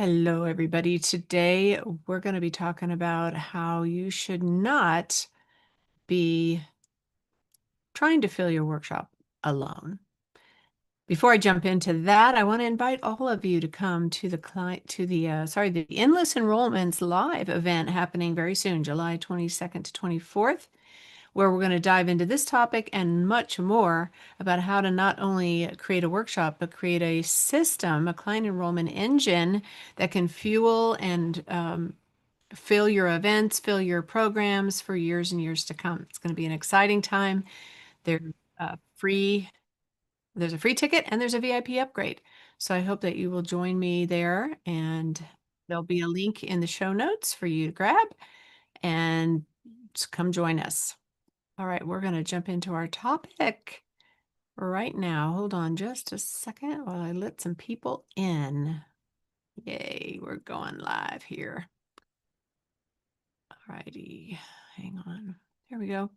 Hello, everybody. Today we're going to be talking about how you should not be trying to fill your workshop alone. Before I jump into that, I want to invite all of you to come to the Endless Enrollments live event happening very soon, July 22nd to 24th, where we're going to dive into this topic and much more about how to not only create a workshop, but create a system, a client enrollment engine that can fuel and fill your events, fill your programs for years and years to come. It's going to be an exciting time. There's a free, there's a free ticket and there's a VIP upgrade. So I hope that you will join me there, and there'll be a link in the show notes for you to grab and just come join us. All right, we're going to jump into our topic right now. Hold on just a second while I let some people in. Yay, we're going live here. All righty, hang on. There we go.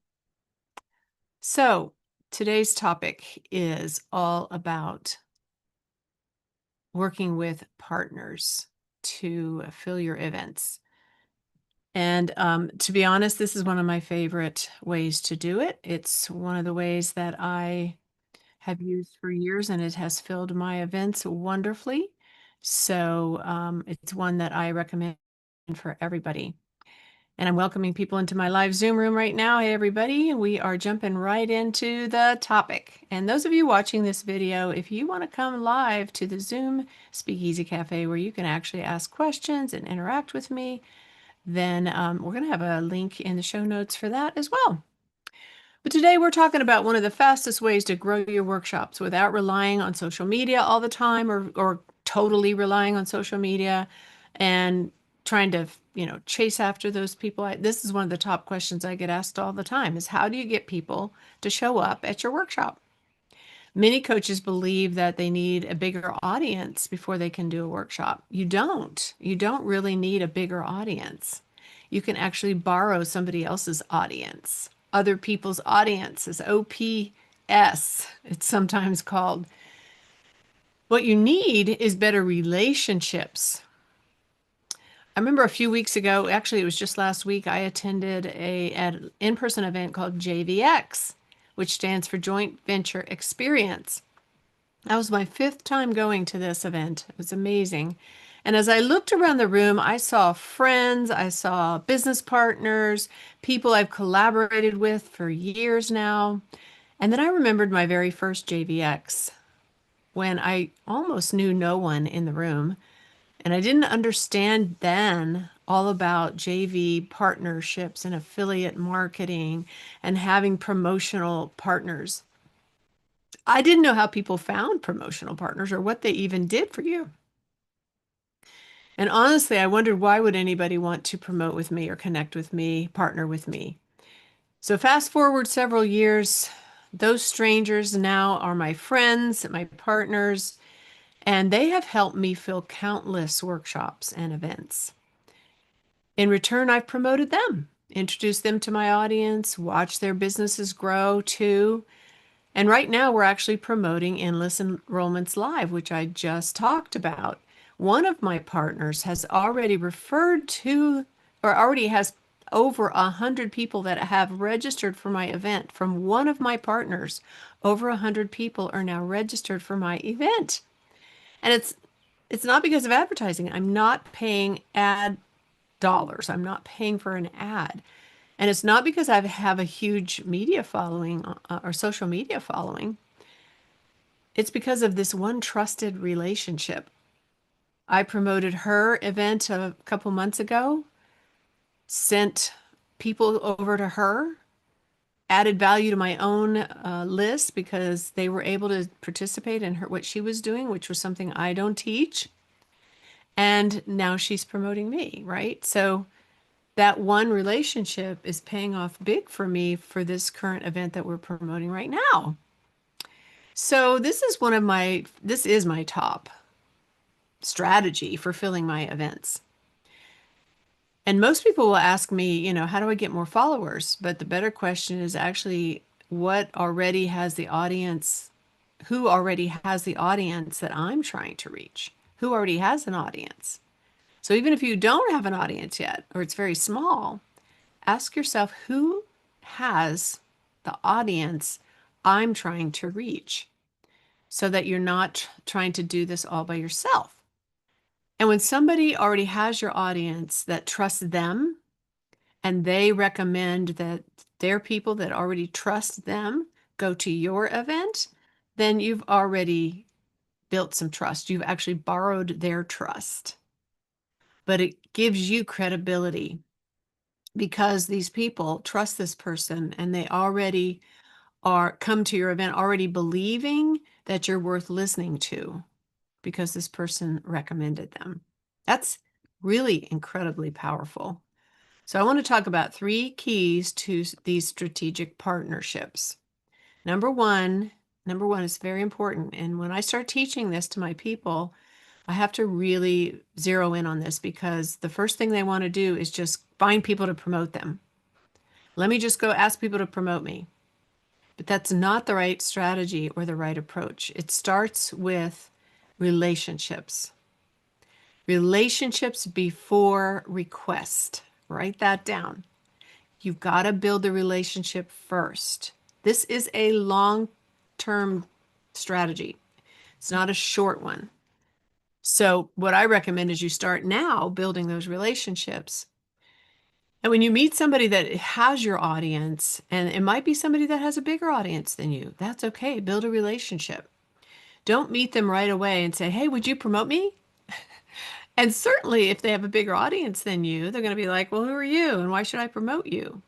So today's topic is all about working with partners to fill your events. And to be honest, this is one of my favorite ways to do it. It's one of the ways that I have used for years, and it has filled my events wonderfully. So it's one that I recommend for everybody. And I'm welcoming people into my live Zoom room right now. Hey, everybody. We are jumping right into the topic. And those of you watching this video, if you want to come live to the Zoom Speakeasy Cafe where you can actually ask questions and interact with me, then we're going to have a link in the show notes for that as well. But today we're talking about one of the fastest ways to grow your workshops without relying on social media all the time, or totally relying on social media and trying to, chase after those people. This is one of the top questions I get asked all the time is how do you get people to show up at your workshop? Many coaches believe that they need a bigger audience before they can do a workshop. You don't. You don't really need a bigger audience. You can actually borrow somebody else's audience. Other people's audience is OPS, it's sometimes called. What you need is better relationships. I remember a few weeks ago, actually, it was just last week, I attended an in-person event called JVX, which stands for Joint Venture Experience. That was my fifth time going to this event. It was amazing. And as I looked around the room, I saw friends, I saw business partners, people I've collaborated with for years now. And then I remembered my very first JVX when I almost knew no one in the room. And I didn't understand then all about JV partnerships and affiliate marketing and having promotional partners. I didn't know how people found promotional partners or what they even did for you. And honestly, I wondered why would anybody want to promote with me or connect with me, partner with me? So fast forward several years, those strangers now are my friends, my partners, and they have helped me fill countless workshops and events. In return, I've promoted them, introduced them to my audience, watched their businesses grow too. And right now, we're actually promoting Endless Enrollments Live, which I just talked about. One of my partners has already referred to, or already has over 100 people that have registered for my event. From one of my partners, over 100 people are now registered for my event. And it's not because of advertising. I'm not paying ad dollars. I'm not paying for an ad. And it's not because I have a huge media following or social media following. It's because of this one trusted relationship. I promoted her event a couple months ago, sent people over to her, added value to my own list because they were able to participate in what she was doing, which was something I don't teach. And now she's promoting me, right? So that one relationship is paying off big for me for this current event that we're promoting right now. So this is my top strategy for filling my events. And most people will ask me, how do I get more followers? But the better question is actually what already has the audience, who already has the audience that I'm trying to reach? Who already has an audience? So even if you don't have an audience yet, or it's very small, ask yourself who has the audience I'm trying to reach so that you're not trying to do this all by yourself. And when somebody already has your audience that trusts them and they recommend that their people that already trust them go to your event, then you've already built some trust. You've actually borrowed their trust. But it gives you credibility because these people trust this person and they already are come to your event already believing that you're worth listening to because this person recommended them. That's really incredibly powerful. So I want to talk about three keys to these strategic partnerships. Number one, number one is very important. And when I start teaching this to my people, I have to really zero in on this because the first thing they want to do is just find people to promote them. Let me just go ask people to promote me. But that's not the right strategy or the right approach. It starts with relationships. Relationships before request. Write that down. You've got to build the relationship first. This is a long-term strategy. It's not a short one. So what I recommend is you start now building those relationships. And when you meet somebody that has your audience, and it might be somebody that has a bigger audience than you, that's okay. Build a relationship. Don't meet them right away and say, hey, would you promote me? And certainly if they have a bigger audience than you, they're going to be like, well, who are you? And why should I promote you?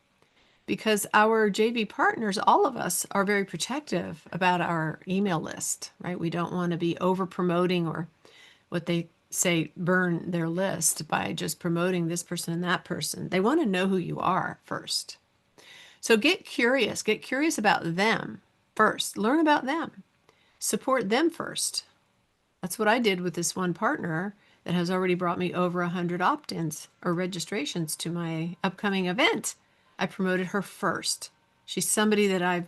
Because our JV partners, all of us, are very protective about our email list, right? We don't want to be over promoting or what they say, burn their list by just promoting this person and that person. They want to know who you are first. So get curious about them first, learn about them, support them first. That's what I did with this one partner that has already brought me over 100 opt-ins or registrations to my upcoming event. I promoted her first. She's somebody that I've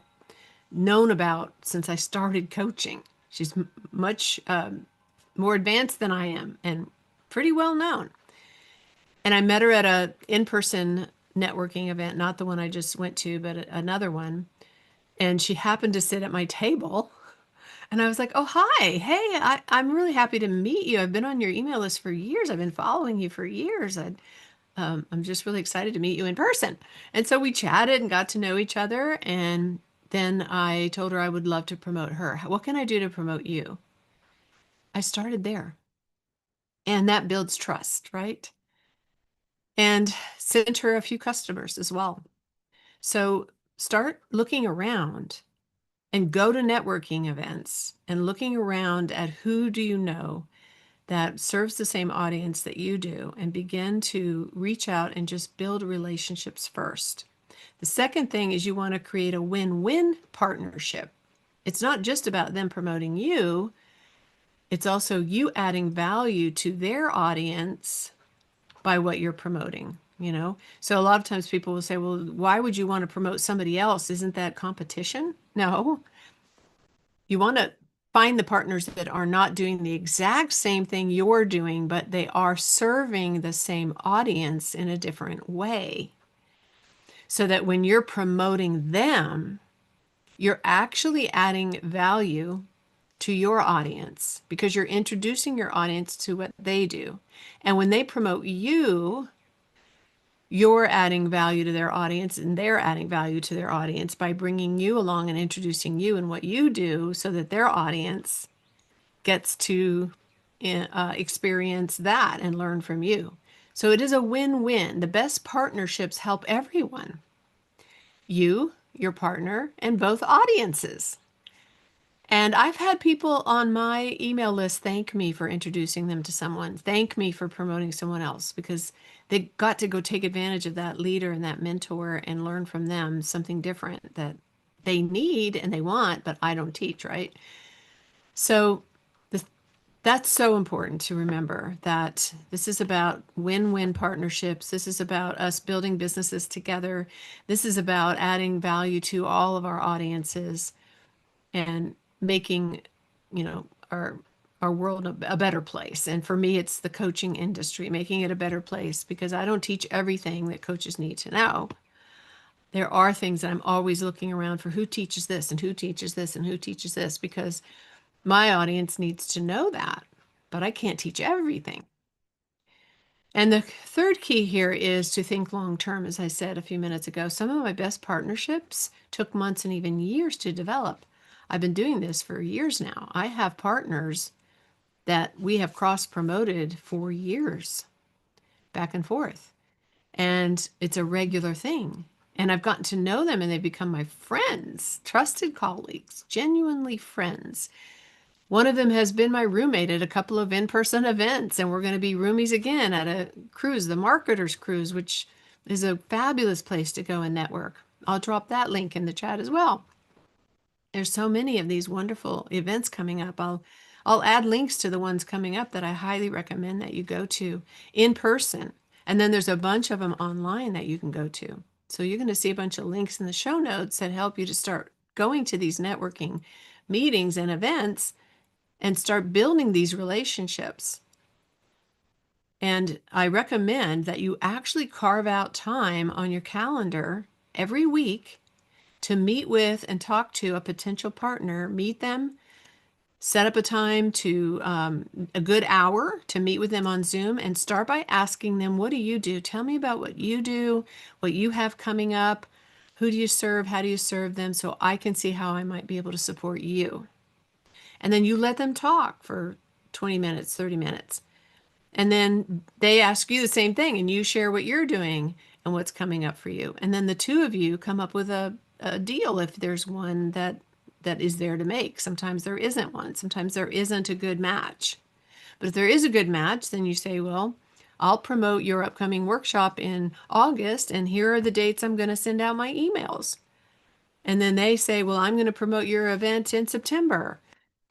known about since I started coaching. She's much more advanced than I am and pretty well known. And I met her at a in-person networking event, not the one I just went to, but another one. And she happened to sit at my table. And I was like, oh, hi. Hey, I'm really happy to meet you. I've been on your email list for years. I've been following you for years. I'm just really excited to meet you in person. And so we chatted and got to know each other. And then I told her I would love to promote her. What can I do to promote you? I started there. And that builds trust, right? And sent her a few customers as well. So start looking around and go to networking events and looking around at who do you know that serves the same audience that you do and begin to reach out and just build relationships first. The second thing is you want to create a win-win partnership. It's not just about them promoting you, it's also you adding value to their audience by what you're promoting, you know? So a lot of times people will say, well, why would you want to promote somebody else? Isn't that competition? No. You want to find the partners that are not doing the exact same thing you're doing, but they are serving the same audience in a different way. So that when you're promoting them, you're actually adding value to your audience because you're introducing your audience to what they do. And when they promote you, you're adding value to their audience and they're adding value to their audience by bringing you along and introducing you and what you do so that their audience gets to experience that and learn from you. So it is a win-win. The best partnerships help everyone. You, your partner, and both audiences. And I've had people on my email list thank me for introducing them to someone, thank me for promoting someone else because they got to go take advantage of that leader and that mentor and learn from them something different that they need and they want, but I don't teach, right? So that's so important to remember that this is about win-win partnerships. This is about us building businesses together. This is about adding value to all of our audiences and making, our our world a better place. And for me, it's the coaching industry, making it a better place, because I don't teach everything that coaches need to know. There are things that I'm always looking around for, who teaches this and who teaches this and who teaches this, because my audience needs to know that, but I can't teach everything. And the third key here is to think long term, as I said a few minutes ago. Some of my best partnerships took months and even years to develop. I've been doing this for years now. I have partners that we have cross promoted for years, back and forth. And it's a regular thing. And I've gotten to know them and they've become my friends, trusted colleagues, genuinely friends. One of them has been my roommate at a couple of in-person events, and we're going to be roomies again at a cruise, the Marketers Cruise, which is a fabulous place to go and network. I'll drop that link in the chat as well. There's so many of these wonderful events coming up. I'll add links to the ones coming up that I highly recommend that you go to in person. And then there's a bunch of them online that you can go to. So you're going to see a bunch of links in the show notes that help you to start going to these networking meetings and events and start building these relationships. And I recommend that you actually carve out time on your calendar every week to meet with and talk to a potential partner, meet them, set up a time to a good hour to meet with them on Zoom, and start by asking them, what do you do? Tell me about what you do, what you have coming up. Who do you serve? How do you serve them? So I can see how I might be able to support you. And then you let them talk for 20 minutes, 30 minutes. And then they ask you the same thing and you share what you're doing and what's coming up for you. And then the two of you come up with a deal if there's one that is there to make. Sometimes there isn't one. Sometimes there isn't a good match. But if there is a good match, then you say, well, I'll promote your upcoming workshop in August, and here are the dates I'm going to send out my emails. And then they say, well, I'm going to promote your event in September.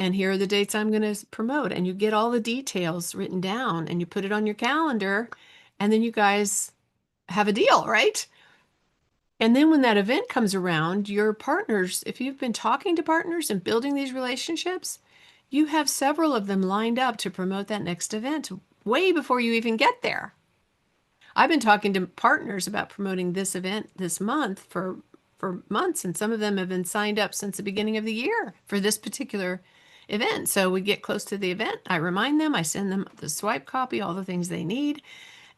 And here are the dates I'm going to promote. And you get all the details written down and you put it on your calendar. And then you guys have a deal, right? And then when that event comes around, your partners, if you've been talking to partners and building these relationships, you have several of them lined up to promote that next event way before you even get there. I've been talking to partners about promoting this event this month for months, and some of them have been signed up since the beginning of the year for this particular event. So we get close to the event, I remind them, I send them the swipe copy, all the things they need,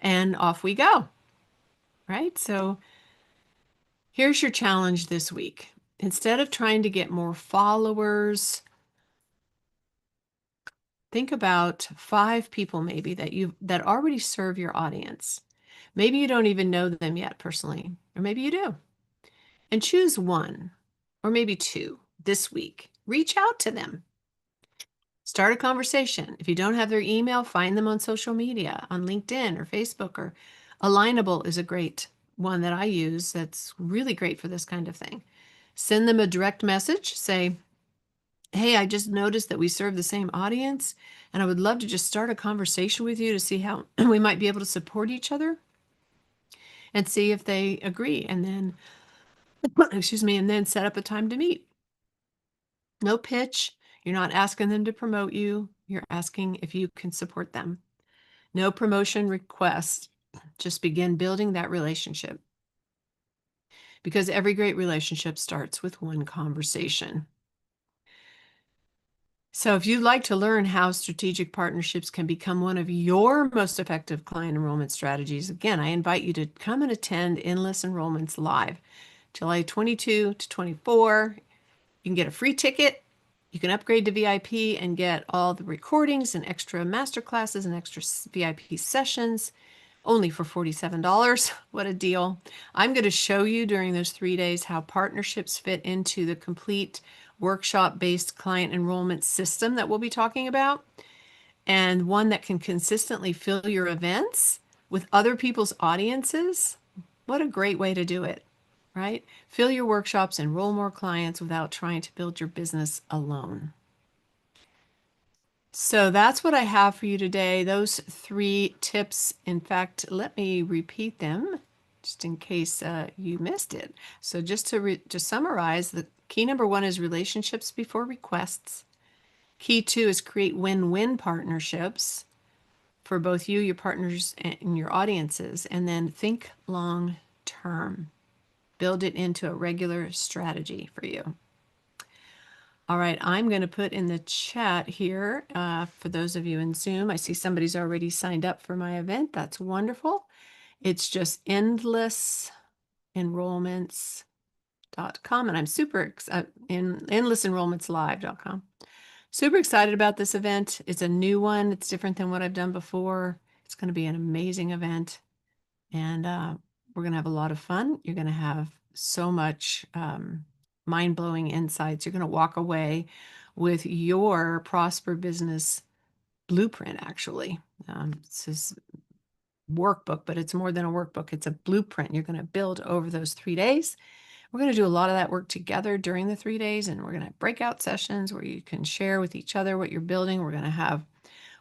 and off we go. Right? So here's your challenge this week. Instead of trying to get more followers, think about 5 people maybe that already serve your audience. Maybe you don't even know them yet personally, or maybe you do. And choose one or maybe 2 this week. Reach out to them. Start a conversation. If you don't have their email, find them on social media, on LinkedIn or Facebook, or Alignable is a great one that I use that's really great for this kind of thing. Send them a direct message. Say, hey, I just noticed that we serve the same audience, and I would love to just start a conversation with you to see how we might be able to support each other and see if they agree. And then, excuse me, and then set up a time to meet. No pitch. You're not asking them to promote you. You're asking if you can support them. No promotion request. Just begin building that relationship. Because every great relationship starts with one conversation. So if you'd like to learn how strategic partnerships can become one of your most effective client enrollment strategies, again, I invite you to come and attend Endless Enrollments Live, July 22 to 24. You can get a free ticket. You can upgrade to VIP and get all the recordings and extra masterclasses and extra VIP sessions only for $47. What a deal. I'm going to show you during those 3 days how partnerships fit into the complete workshop-based client enrollment system that we'll be talking about, and one that can consistently fill your events with other people's audiences. What a great way to do it, right? Fill your workshops, enroll more clients without trying to build your business alone. So that's what I have for you today. Those 3 tips. In fact, let me repeat them just in case you missed it. So just to summarize, the key number 1 is relationships before requests. Key two is create win-win partnerships for both you, your partners, and your audiences. And then think long term. Build it into a regular strategy for you. All right, I'm going to put in the chat here for those of you in Zoom. I see somebody's already signed up for my event. That's wonderful. It's just endlessenrollments.com, and I'm super excited in endlessenrollmentslive.com. Super excited about this event. It's a new one. It's different than what I've done before. It's going to be an amazing event, and we're going to have a lot of fun. You're going to have so much mind-blowing insights. You're going to walk away with your Prosper Business blueprint, actually. It's this workbook, but it's more than a workbook. It's a blueprint you're going to build over those 3 days. We're going to do a lot of that work together during the 3 days, and we're going to have breakout sessions where you can share with each other what you're building. We're going to have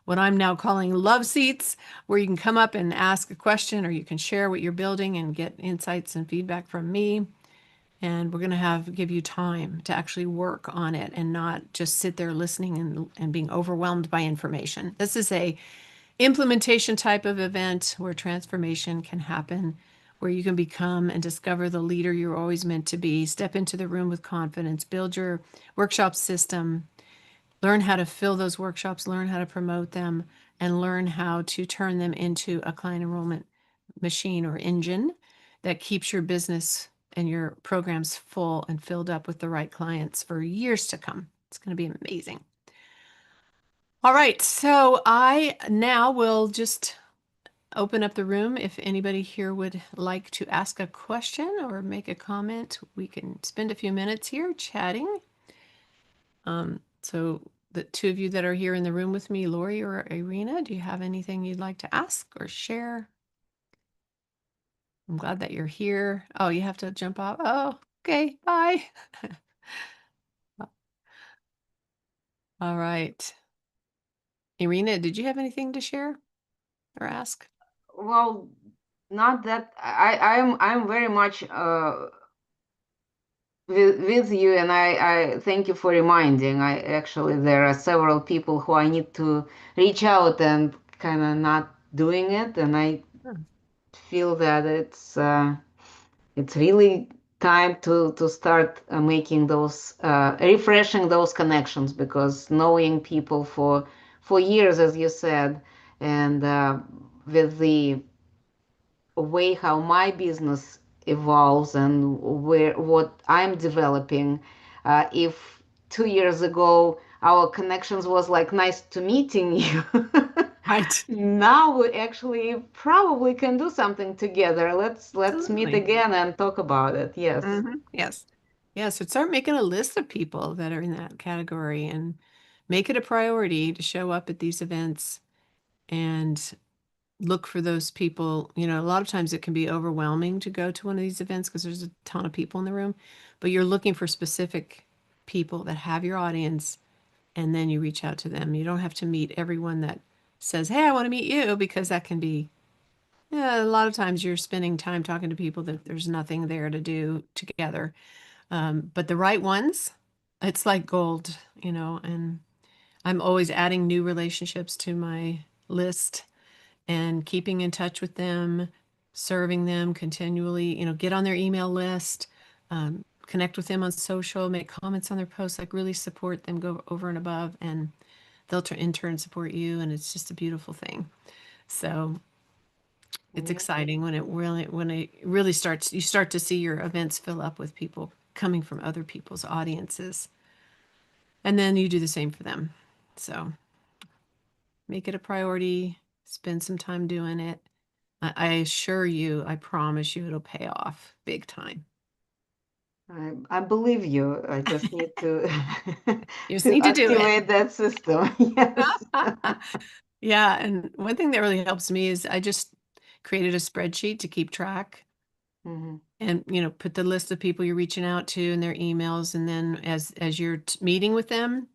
what I'm now calling love seats, where you can come up and ask a question or you can share what you're building and get insights and feedback from me. And we're going to give you time to actually work on it and not just sit there listening and being overwhelmed by information. This is a implementation type of event where transformation can happen, where you can become and discover the leader you're always meant to be, step into the room with confidence, build your workshop system, learn how to fill those workshops, learn how to promote them, and learn how to turn them into a client enrollment machine or engine that keeps your business and your programs full and filled up with the right clients for years to come. It's going to be amazing. All right, so I now will just open up the room. If anybody here would like to ask a question or make a comment, we can spend a few minutes here chatting. So the two of you that are here in the room with me, Lori or Irina, do you have anything you'd like to ask or share? I'm glad that you're here. Oh, you have to jump off. Oh, okay, bye. All right. Irina, did you have anything to share or ask? Well, not that I'm very much with you, and I thank you for reminding. I actually there are several people who I need to reach out and kind of not doing it, and I Hmm. feel that it's really time to start making those refreshing those connections, because knowing people for years, as you said, and with the way how my business evolves and where what I'm developing. If 2 years ago our connections was like nice to meeting you, Right. now we actually probably can do something together. Let's meet Absolutely. again and talk about it. Yes. Yes. Yeah. So start making a list of people that are in that category and make it a priority to show up at these events and look for those people. You know, a lot of times it can be overwhelming to go to one of these events because there's a ton of people in the room, but you're looking for specific people that have your audience and then you reach out to them. You don't have to meet everyone that says, "Hey, I want to meet you," because that can be, yeah, a lot of times you're spending time talking to people that there's nothing there to do together. But the right ones, it's like gold, and I'm always adding new relationships to my list and keeping in touch with them, serving them continually, get on their email list, connect with them on social, make comments on their posts, like really support them, go over and above, and they'll in turn support you. And it's just a beautiful thing. So it's Yeah. exciting when it really starts, you start to see your events fill up with people coming from other people's audiences. And then you do the same for them. So make it a priority, spend some time doing it. I assure you, I promise you, it'll pay off big time. I believe you. I just need to You just to need to do it. activate that system. Yes. Yeah. And one thing that really helps me is I just created a spreadsheet to keep track Hmm. and, put the list of people you're reaching out to and their emails. And then as you're meeting with them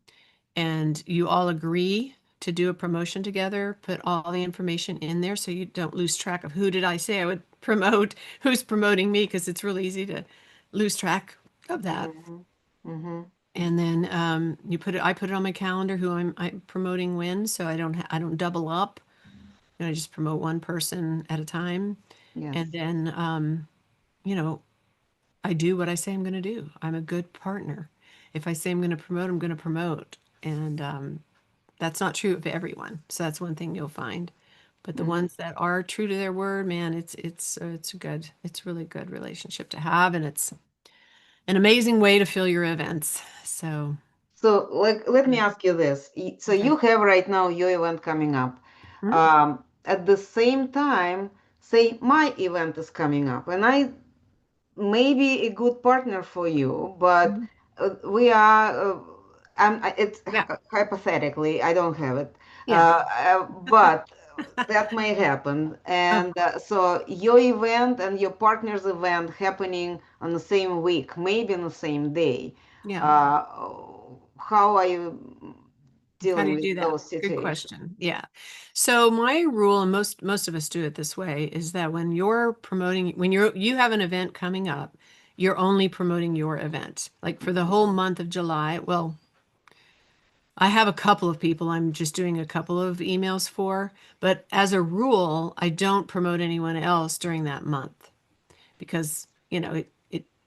and you all agree to do a promotion together, put all the information in there so you don't lose track of who did I say I would promote, who's promoting me, because it's really easy to lose track of that. Hmm. Hmm. And then I put it on my calendar who I'm promoting when, so I don't double up. I just promote one person at a time. And Yes. then you know, I do what I say I'm going to do. I'm a good partner. If I say I'm going to promote, I'm going to promote. And that's not true of everyone. So that's one thing you'll find. But the Mhm. ones that are true to their word, man, it's a good, it's really good relationship to have, and it's an amazing way to fill your events. So, So, like, let me ask you this. So, okay. you have right now your event coming up. Mhm. At the same time, say my event is coming up, and I may be a good partner for you, but Mhm. we are. It's Yeah. hypothetically, I don't have it, Yeah. but that may happen. Of And so your event and your partner's event happening on the same week, maybe on the same day. yeah. Uh, how are you How do dealing you do with that? those Good situations? question. Yeah. So my rule, and most of us do it this way, is that when you're promoting, when you have an event coming up, you're only promoting your event. Like for the whole month of July, well, I have a couple of people I'm just doing a couple of emails for, but as a rule, I don't promote anyone else during that month because,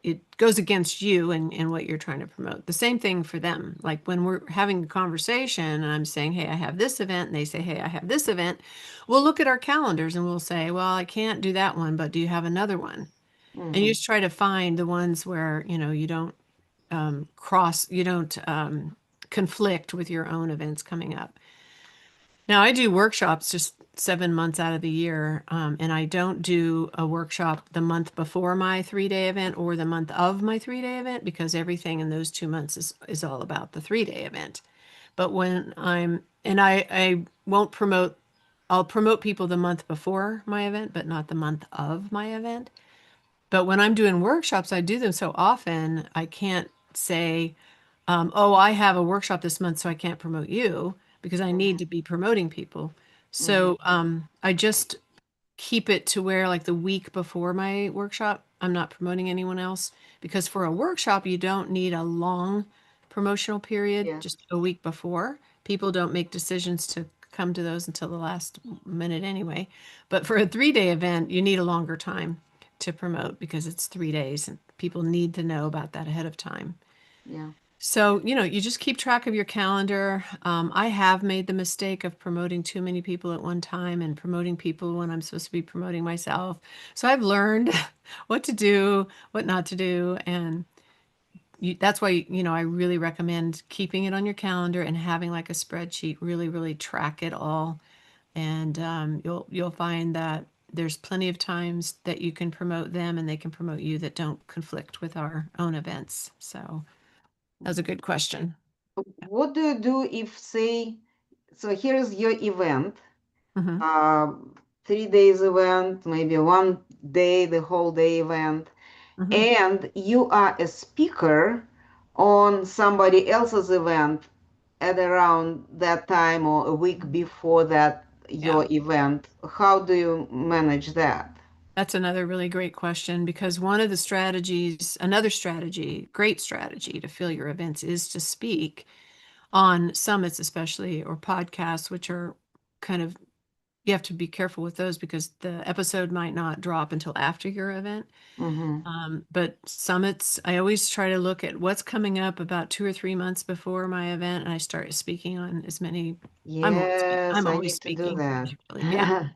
it goes against you and what you're trying to promote. The same thing for them. Like when we're having a conversation and I'm saying, "Hey, I have this event," and they say, "Hey, I have this event." We'll look at our calendars and we'll say, "Well, I can't do that one, but do you have another one?" And you Mm-hmm. just try to find the ones where, you don't you don't conflict with your own events coming up. Now, I do workshops just 7 months out of the year, and I don't do a workshop the month before my 3 day event or the month of my 3 day event because everything in those 2 months is all about the 3 day event. But when and I won't promote, I'll promote people the month before my event, but not the month of my event. But when I'm doing workshops, I do them so often, I can't say, oh, I have a workshop this month, so I can't promote you because I need Mm-hmm. to be promoting people. Mm-hmm. So I just keep it to where, like the week before my workshop, I'm not promoting anyone else because for a workshop, you don't need a long promotional period, Yes. just a week before. People don't make decisions to come to those until the last minute anyway. But for a 3 day event, you need a longer time to promote because it's 3 days and people need to know about that ahead of time. Yeah. So, you just keep track of your calendar. I have made the mistake of promoting too many people at one time and promoting people when I'm supposed to be promoting myself. So I've learned what to do, what not to do. And that's why, I really recommend keeping it on your calendar and having like a spreadsheet, really, really track it all. And you'll find that there's plenty of times that you can promote them and they can promote you that don't conflict with our own events. So that was a good question. What do you do if, say, so here is your event, Hmm. uh, 3 days event, maybe one day, the whole day event, Hmm. and you are a speaker on somebody else's event at around that time or a week before that, Yeah, your event. How do you manage that? that's another really great question because one of the strategies, another strategy, great strategy to fill your events is to speak on summits, especially or podcasts, which are kind of, you have to be careful with those because the episode might not drop until after your event. Mm-hmm. But summits, I always try to look at what's coming up about 2 or 3 months before my event, and I start speaking on as many. Yes, I'm I always need to do speaking, that. actually. Yeah.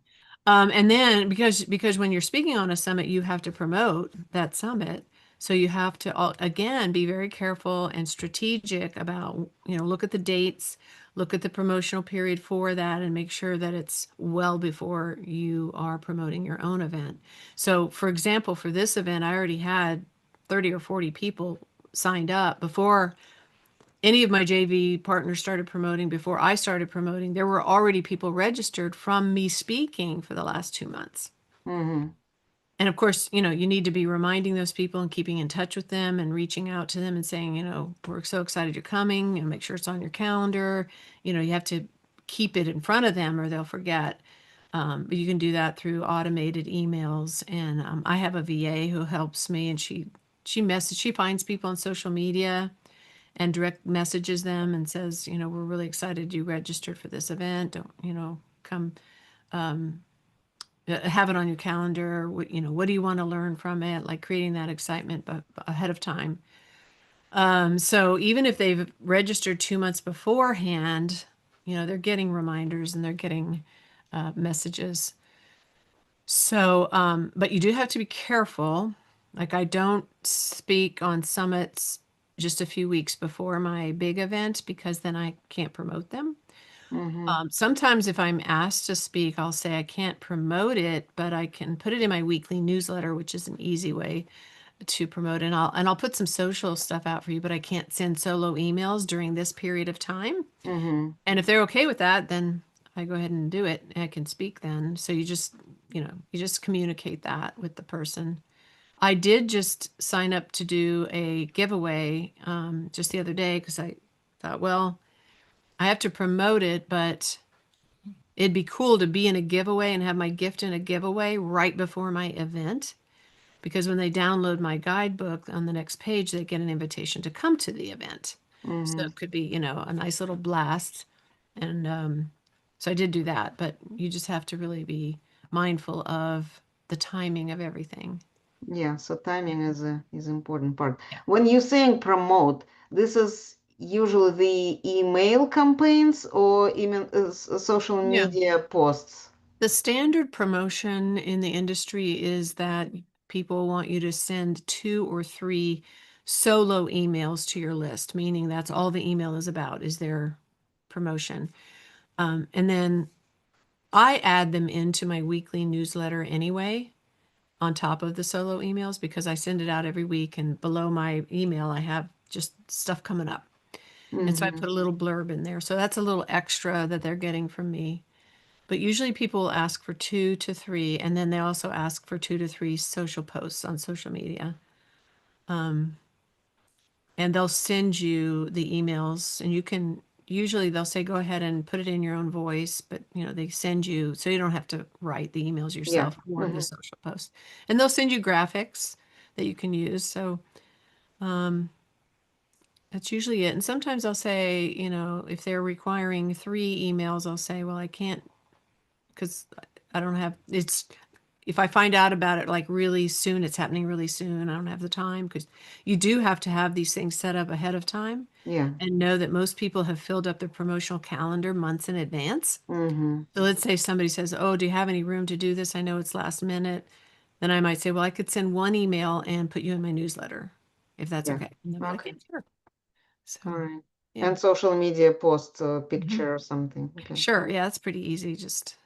And then because when you're speaking on a summit, you have to promote that summit. So you have to again be very careful and strategic about, look at the dates, look at the promotional period for that, and make sure that it's well before you are promoting your own event. So, for example, for this event, I already had 30 or 40 people signed up before any of my JV partners started promoting, before I started promoting. There were already people registered from me speaking for the last 2 months. Mm-hmm. And of course, you need to be reminding those people and keeping in touch with them and reaching out to them and saying, we're so excited you're coming and make sure it's on your calendar. You have to keep it in front of them or they'll forget. But you can do that through automated emails. And I have a VA who helps me and she finds people on social media and direct messages them and says, we're really excited you registered for this event. Don't, come have it on your calendar. What do you want to learn from it? Like creating that excitement but ahead of time. So even if they've registered 2 months beforehand, they're getting reminders and they're getting messages. So, but you do have to be careful. Like I don't speak on summits just a few weeks before my big event because then I can't promote them. Mm-hmm. Sometimes if I'm asked to speak, I'll say I can't promote it, but I can put it in my weekly newsletter, which is an easy way to promote. And I'll put some social stuff out for you, but I can't send solo emails during this period of time. Mm-hmm. And if they're okay with that, then I go ahead and do it. I can speak then. So you just communicate that with the person. I did just sign up to do a giveaway just the other day because I thought, well, I have to promote it, but it'd be cool to be in a giveaway and have my gift in a giveaway right before my event. Because when they download my guidebook on the next page, they get an invitation to come to the event. So Mm-hmm. it could be, a nice little blast. And so I did do that, but you just have to really be mindful of the timing of everything. Yeah, so timing is important part. Yeah. When you're saying promote, this is usually the email campaigns or email social Yeah. media posts. The standard promotion in the industry is that people want you to send 2 or 3 solo emails to your list, meaning that's all the email is about, is their promotion. And then I add them into my weekly newsletter anyway, on top of the solo emails, because I send it out every week. And below my email, I have just stuff coming up. And so I Mm-hmm. put a little blurb in there. So that's a little extra that they're getting from me. But usually people ask for 2 to 3, and then they also ask for 2 to 3 social posts on social media. Um, and they'll send you the emails, and you can usually they'll say go ahead and put it in your own voice, but they send you so you don't have to write the emails Yeah. yourself or the Mm-hmm. social post. And they'll send you graphics that you can use. So um, that's usually it. And sometimes I'll say, if they're requiring 3 emails, I'll say, well, I can't because I don't have it's if I find out about it like really soon, it's happening really soon. I don't have the time because you do have to have these things set up ahead of time Yeah. and know that most people have filled up their promotional calendar months in advance. Mm-hmm. So let's say somebody says, "Oh, do you have any room to do this? I know it's last minute." Then I might say, "Well, I could send one email and put you in my newsletter if that's Yeah. okay." And they'll be like, "Yeah, Okay. sure." All So, right. yeah. And social media post Mhm. picture or something. Okay. Sure. Yeah, that's pretty easy. Just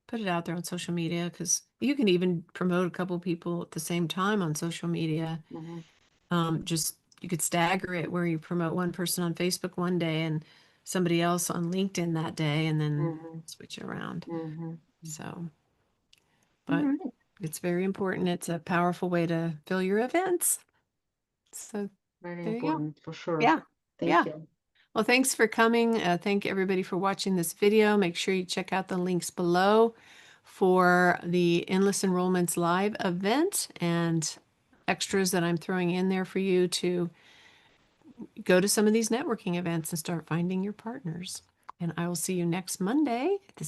put it out there on social media because you can even promote a couple people at the same time on social media. Mm-hmm. Just you could stagger it where you promote one person on Facebook one day and somebody else on LinkedIn that day and then Mm-hmm. switch it around. Mm-hmm. So, All but right. it's very important. It's a powerful way to fill your events. So Very there you go. important for sure. Yeah. Thank Yeah. you. Well, thanks for coming. Thank everybody for watching this video. Make sure you check out the links below for the Endless Enrollments Live event and extras that I'm throwing in there for you to go to some of these networking events and start finding your partners. And I will see you next Monday at the